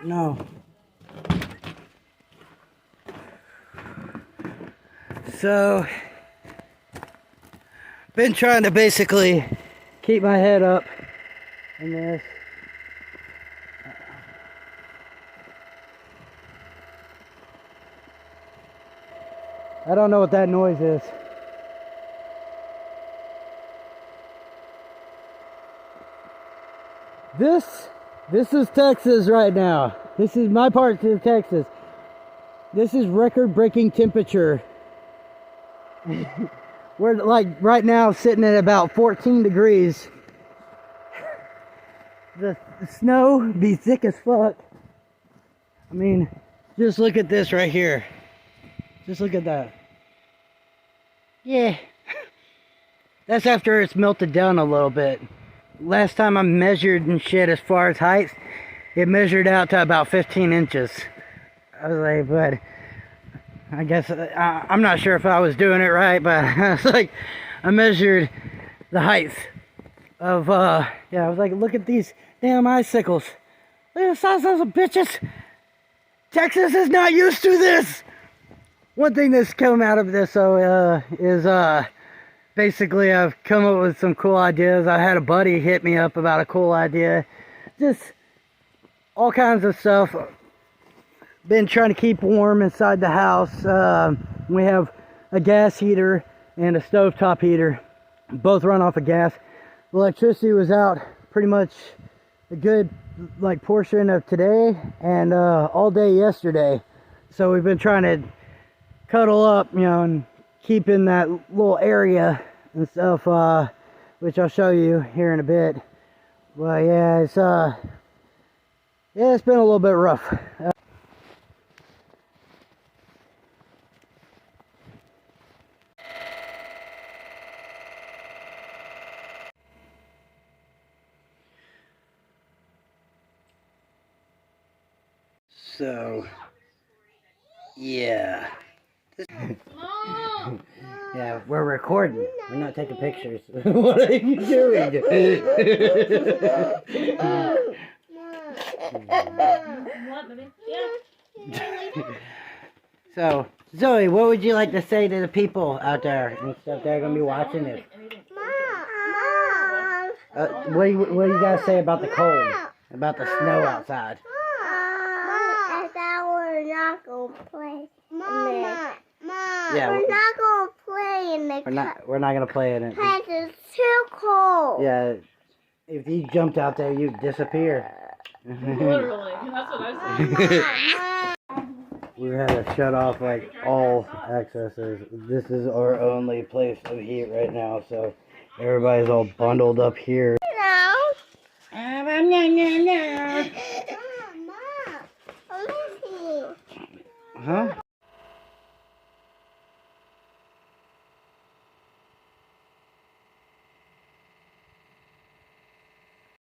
No. So, been trying to basically keep my head up in this. I don't know what that noise is. This is Texas right now. This is my part of Texas. This is record-breaking temperature. We're like right now sitting at about 14 degrees. The snow be thick as fuck. I mean, just look at this right here. Just look at that. Yeah. That's after it's melted down a little bit. Last time I measured and shit as far as height, it measured out to about 15 inches. I was like, but I guess I'm not sure if I was doing it right, but I was like, I measured the height of, yeah, I was like, look at these damn icicles. Look at the size of those bitches. Texas is not used to this. One thing that's come out of this, though, is, basically I've come up with some cool ideas. I had a buddy hit me up about a cool idea. Just all kinds of stuff. Been trying to keep warm inside the house. We have a gas heater and a stovetop heater. Both run off of gas. Electricity was out pretty much a good like portion of today and all day yesterday. So we've been trying to cuddle up, you know, and keep in that little area and stuff, which I'll show you here in a bit. Well, yeah, it's been a little bit rough. So, yeah. Yeah, we're recording. We're not taking pictures. What are you doing? So, Zoe, what would you like to say to the people out there and stuff that are going to be watching this? What do you guys say about the cold? About the snow outside? I thought we're not going to play. Yeah, we're not going to play in the we're not going to play in it. because it's too cold. Yeah, if you jumped out there, you'd disappear. Literally, that's what I said. We had to shut off like all accesses. This is our only place of heat right now, so everybody's all bundled up here. Huh?